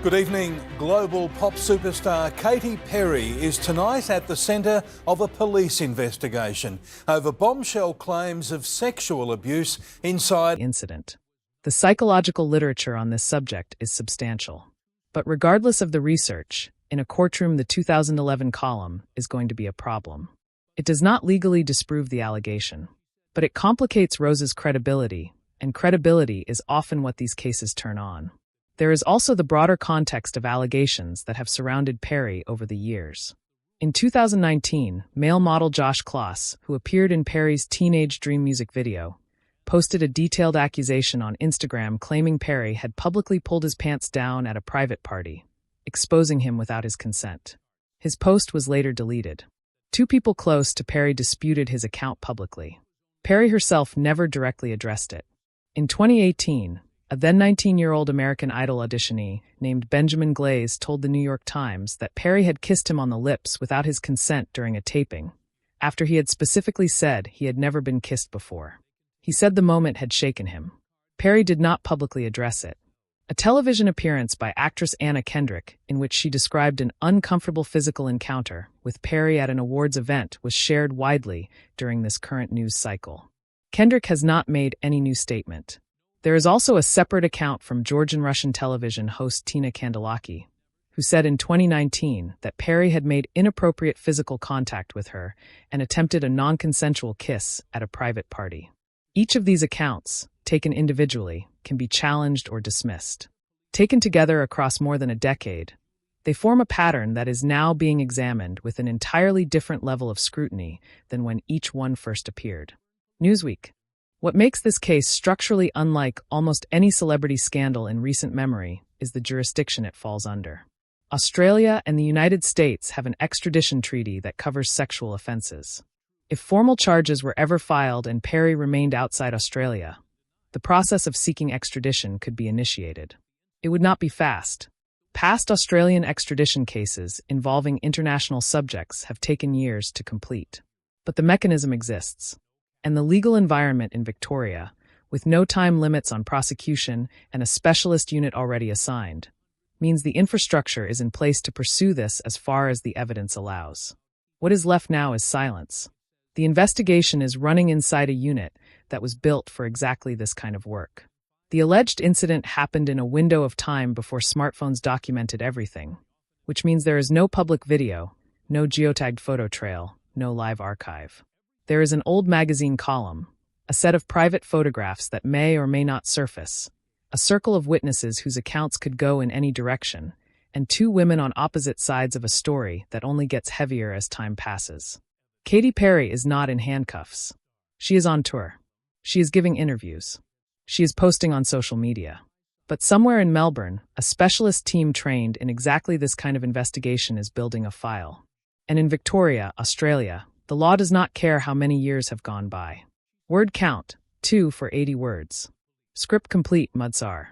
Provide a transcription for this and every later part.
Good evening. Global pop superstar Katy Perry is tonight at the centre of a police investigation over bombshell claims of sexual abuse inside incident. The psychological literature on this subject is substantial. But regardless of the research, in a courtroom the 2011 column is going to be a problem. It does not legally disprove the allegation, but it complicates Rose's credibility, and credibility is often what these cases turn on. There is also the broader context of allegations that have surrounded Perry over the years. In 2019, male model Josh Kloss, who appeared in Perry's Teenage Dream music video, posted a detailed accusation on Instagram claiming Perry had publicly pulled his pants down at a private party, exposing him without his consent. His post was later deleted. Two people close to Perry disputed his account publicly. Perry herself never directly addressed it. In 2018, a then 19-year-old American Idol auditionee named Benjamin Glaze told the New York Times that Perry had kissed him on the lips without his consent during a taping, after he had specifically said he had never been kissed before. He said the moment had shaken him. Perry did not publicly address it. A television appearance by actress Anna Kendrick, in which she described an uncomfortable physical encounter with Perry at an awards event, was shared widely during this current news cycle. Kendrick has not made any new statement. There is also a separate account from Georgian Russian television host Tina Kandelaki, who said in 2019 that Perry had made inappropriate physical contact with her and attempted a non-consensual kiss at a private party. Each of these accounts, taken individually, can be challenged or dismissed. Taken together across more than a decade, they form a pattern that is now being examined with an entirely different level of scrutiny than when each one first appeared. Newsweek. What makes this case structurally unlike almost any celebrity scandal in recent memory is the jurisdiction it falls under. Australia and the United States have an extradition treaty that covers sexual offences. If formal charges were ever filed and Perry remained outside Australia, the process of seeking extradition could be initiated. It would not be fast. Past Australian extradition cases involving international subjects have taken years to complete. But the mechanism exists. And the legal environment in Victoria, with no time limits on prosecution and a specialist unit already assigned, means the infrastructure is in place to pursue this as far as the evidence allows. What is left now is silence. The investigation is running inside a unit that was built for exactly this kind of work. The alleged incident happened in a window of time before smartphones documented everything, which means there is no public video, no geotagged photo trail, no live archive. There is an old magazine column, a set of private photographs that may or may not surface, a circle of witnesses whose accounts could go in any direction, and two women on opposite sides of a story that only gets heavier as time passes. Katy Perry is not in handcuffs. She is on tour. She is giving interviews. She is posting on social media. But somewhere in Melbourne, a specialist team trained in exactly this kind of investigation is building a file. And in Victoria, Australia, the law does not care how many years have gone by. Word count, 2 for 80 words. Script complete, Mudsar.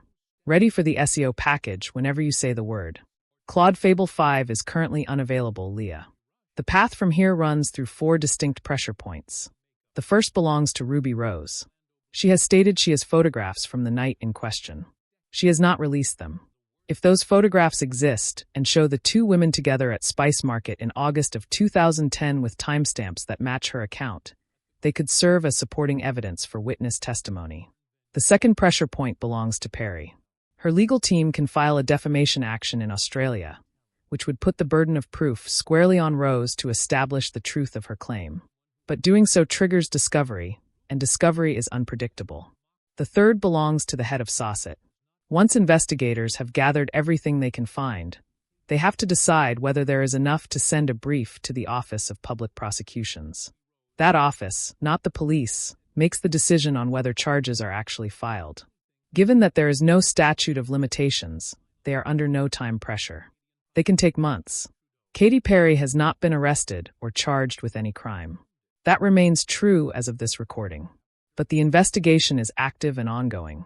Ready for the SEO package whenever you say the word. Claude Fable 5 is currently unavailable, Leah. The path from here runs through 4 distinct pressure points. The first belongs to Ruby Rose. She has stated she has photographs from the night in question. She has not released them. If those photographs exist and show the two women together at Spice Market in August of 2010 with timestamps that match her account, they could serve as supporting evidence for witness testimony. The second pressure point belongs to Perry. Her legal team can file a defamation action in Australia, which would put the burden of proof squarely on Rose to establish the truth of her claim. But doing so triggers discovery, and discovery is unpredictable. The third belongs to the head of SOCIT. Once investigators have gathered everything they can find, they have to decide whether there is enough to send a brief to the Office of Public Prosecutions. That office, not the police, makes the decision on whether charges are actually filed. Given that there is no statute of limitations, they are under no time pressure. They can take months. Katy Perry has not been arrested or charged with any crime. That remains true as of this recording. But the investigation is active and ongoing.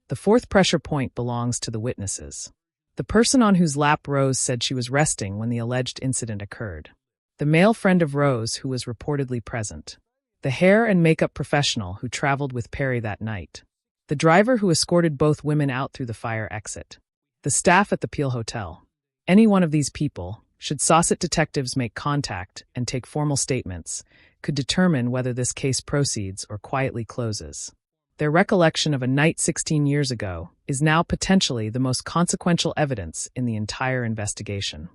The fourth pressure point belongs to the witnesses. The person on whose lap Rose said she was resting when the alleged incident occurred. The male friend of Rose who was reportedly present. The hair and makeup professional who traveled with Perry that night. The driver who escorted both women out through the fire exit. The staff at the Peel Hotel. Any one of these people, should SOCIT detectives make contact and take formal statements, could determine whether this case proceeds or quietly closes. Their recollection of a night 16 years ago is now potentially the most consequential evidence in the entire investigation.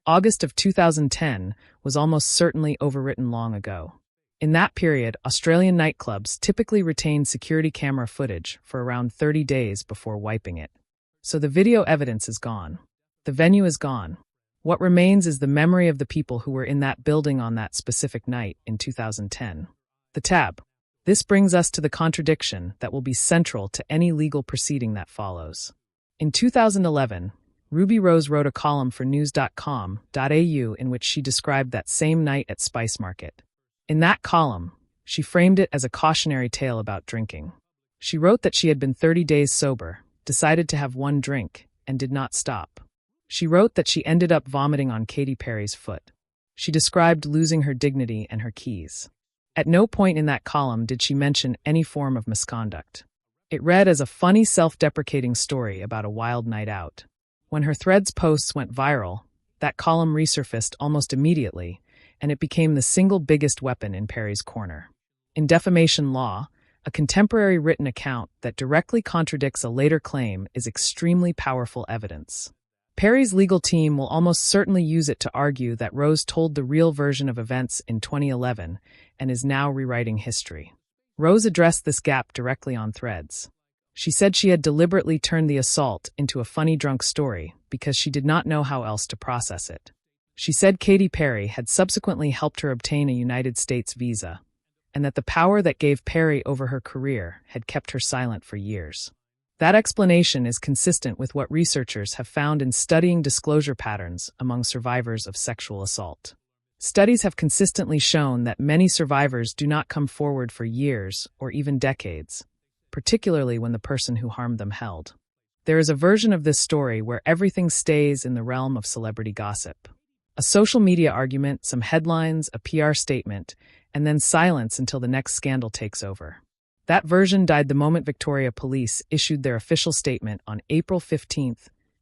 August of 2010 was almost certainly overwritten long ago. In that period, Australian nightclubs typically retained security camera footage for around 30 days before wiping it. So the video evidence is gone. The venue is gone. What remains is the memory of the people who were in that building on that specific night in 2010. The tab. This brings us to the contradiction that will be central to any legal proceeding that follows. In 2011, Ruby Rose wrote a column for news.com.au in which she described that same night at Spice Market. In that column, she framed it as a cautionary tale about drinking. She wrote that she had been 30 days sober, decided to have one drink, and did not stop. She wrote that she ended up vomiting on Katy Perry's foot. She described losing her dignity and her keys. At no point in that column did she mention any form of misconduct. It read as a funny, self-deprecating story about a wild night out. When her Threads posts went viral, that column resurfaced almost immediately, and it became the single biggest weapon in Perry's corner. In defamation law, a contemporary written account that directly contradicts a later claim is extremely powerful evidence. Perry's legal team will almost certainly use it to argue that Rose told the real version of events in 2011 and is now rewriting history. Rose addressed this gap directly on Threads. She said she had deliberately turned the assault into a funny drunk story because she did not know how else to process it. She said Katy Perry had subsequently helped her obtain a United States visa, and that the power that gave Perry over her career had kept her silent for years. That explanation is consistent with what researchers have found in studying disclosure patterns among survivors of sexual assault. Studies have consistently shown that many survivors do not come forward for years or even decades, particularly when the person who harmed them held. There is a version of this story where everything stays in the realm of celebrity gossip. A social media argument, some headlines, a PR statement, and then silence until the next scandal takes over. That version died the moment Victoria Police issued their official statement on April 15,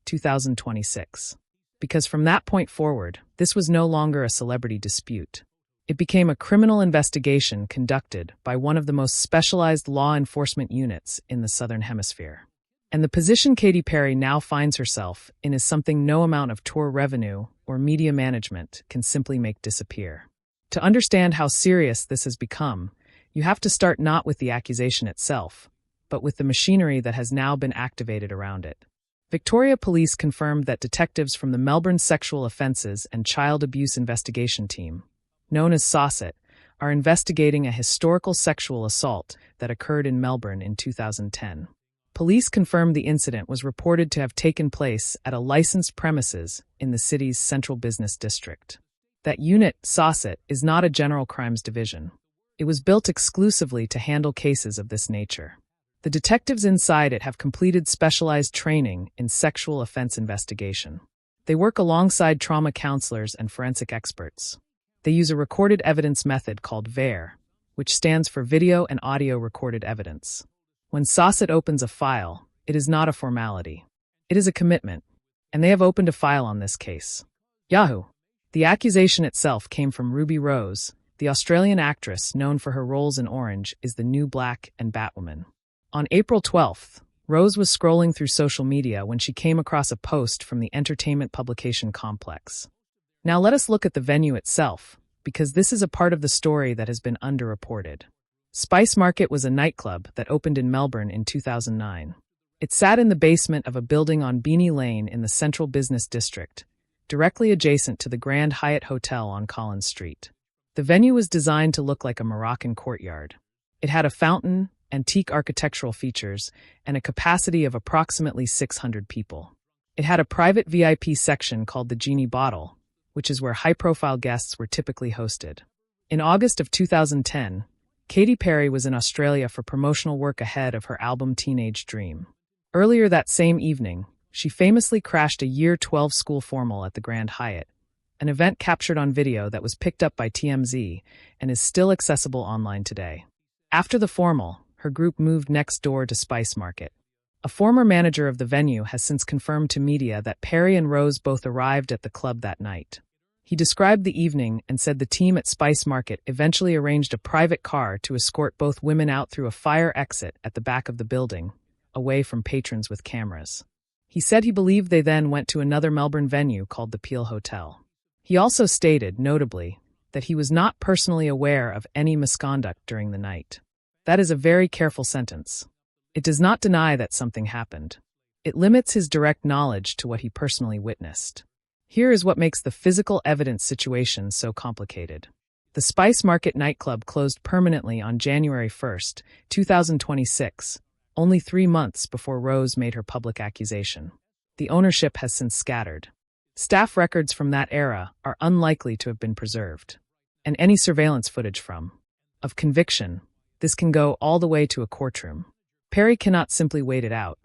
2026. Because from that point forward, this was no longer a celebrity dispute. It became a criminal investigation conducted by one of the most specialized law enforcement units in the Southern Hemisphere. And the position Katy Perry now finds herself in is something no amount of tour revenue or media management can simply make disappear. To understand how serious this has become, you have to start not with the accusation itself, but with the machinery that has now been activated around it. Victoria Police confirmed that detectives from the Melbourne Sexual Offences and Child Abuse Investigation Team, known as SOCIT, are investigating a historical sexual assault that occurred in Melbourne in 2010. Police confirmed the incident was reported to have taken place at a licensed premises in the city's central business district. That unit, SOCIT, is not a general crimes division. It was built exclusively to handle cases of this nature. The detectives inside it have completed specialized training in sexual offense investigation. They work alongside trauma counselors and forensic experts. They use a recorded evidence method called VARE, which stands for Video and Audio Recorded Evidence. When SOCIT opens a file, it is not a formality. It is a commitment, and they have opened a file on this case. Yahoo! The accusation itself came from Ruby Rose. The Australian actress known for her roles in Orange is the New Black and Batwoman. On April 12th, Rose was scrolling through social media when she came across a post from the entertainment publication Complex. Now let us look at the venue itself, because this is a part of the story that has been underreported. Spice Market was a nightclub that opened in Melbourne in 2009. It sat in the basement of a building on Beanie Lane in the central business district, directly adjacent to the Grand Hyatt Hotel on Collins Street. The venue was designed to look like a Moroccan courtyard. It had a fountain, antique architectural features, and a capacity of approximately 600 people. It had a private VIP section called the Genie Bottle, which is where high-profile guests were typically hosted. In August of 2010, Katy Perry was in Australia for promotional work ahead of her album Teenage Dream. Earlier that same evening, she famously crashed a Year 12 school formal at the Grand Hyatt, an event captured on video that was picked up by TMZ and is still accessible online today. After the formal, her group moved next door to Spice Market. A former manager of the venue has since confirmed to media that Perry and Rose both arrived at the club that night. He described the evening and said the team at Spice Market eventually arranged a private car to escort both women out through a fire exit at the back of the building, away from patrons with cameras. He said he believed they then went to another Melbourne venue called the Peel Hotel. He also stated, notably, that he was not personally aware of any misconduct during the night. That is a very careful sentence. It does not deny that something happened. It limits his direct knowledge to what he personally witnessed. Here is what makes the physical evidence situation so complicated. The Spice Market nightclub closed permanently on January 1, 2026, only 3 months before Rose made her public accusation. The ownership has since scattered. Staff records from that era are unlikely to have been preserved. And any surveillance footage of conviction, this can go all the way to a courtroom. Perry cannot simply wait it out.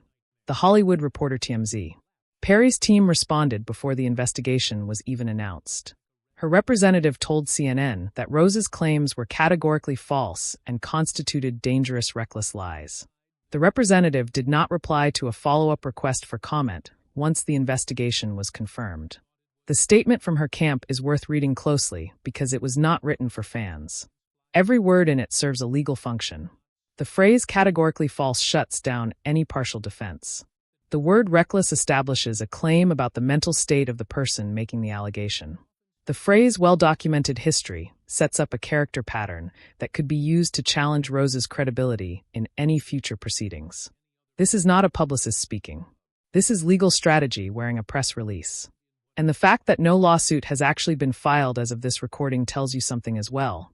The Hollywood Reporter TMZ. Perry's team responded before the investigation was even announced. Her representative told CNN that Rose's claims were categorically false and constituted dangerous, reckless lies. The representative did not reply to a follow-up request for comment once the investigation was confirmed. The statement from her camp is worth reading closely because it was not written for fans. Every word in it serves a legal function. The phrase categorically false shuts down any partial defense. The word reckless establishes a claim about the mental state of the person making the allegation. The phrase well-documented history sets up a character pattern that could be used to challenge Rose's credibility in any future proceedings. This is not a publicist speaking. This is legal strategy wearing a press release. And the fact that no lawsuit has actually been filed as of this recording tells you something as well,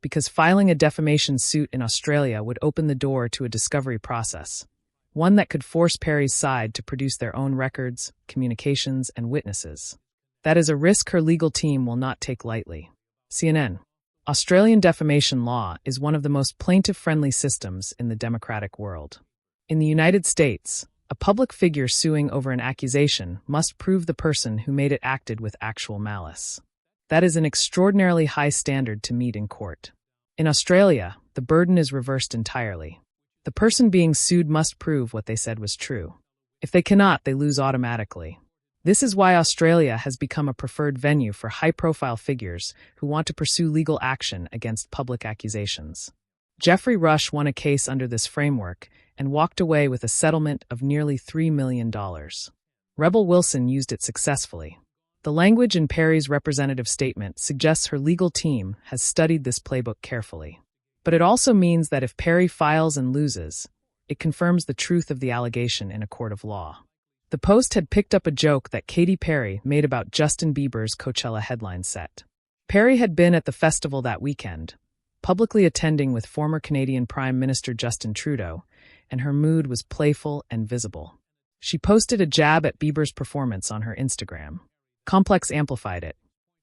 because filing a defamation suit in Australia would open the door to a discovery process, one that could force Perry's side to produce their own records, communications, and witnesses. That is a risk her legal team will not take lightly. CNN. Australian defamation law is one of the most plaintiff-friendly systems in the democratic world. In the United States, a public figure suing over an accusation must prove the person who made it acted with actual malice. That is an extraordinarily high standard to meet in court. In Australia, the burden is reversed entirely. The person being sued must prove what they said was true. If they cannot, they lose automatically. This is why Australia has become a preferred venue for high-profile figures who want to pursue legal action against public accusations. Geoffrey Rush won a case under this framework and walked away with a settlement of nearly $3 million. Rebel Wilson used it successfully. The language in Perry's representative statement suggests her legal team has studied this playbook carefully. But it also means that if Perry files and loses, it confirms the truth of the allegation in a court of law. The Post had picked up a joke that Katy Perry made about Justin Bieber's Coachella headline set. Perry had been at the festival that weekend, publicly attending with former Canadian Prime Minister Justin Trudeau, and her mood was playful and visible. She posted a jab at Bieber's performance on her Instagram. Complex amplified it.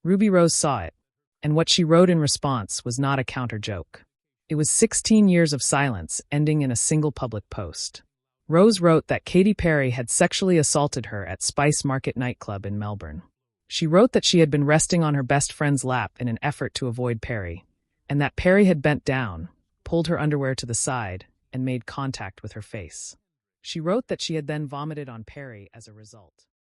Ruby Rose saw it, and what she wrote in response was not a counter-joke. It was 16 years of silence ending in a single public post. Rose wrote that Katy Perry had sexually assaulted her at Spice Market nightclub in Melbourne. She wrote that she had been resting on her best friend's lap in an effort to avoid Perry, and that Perry had bent down, pulled her underwear to the side, and made contact with her face. She wrote that she had then vomited on Perry as a result.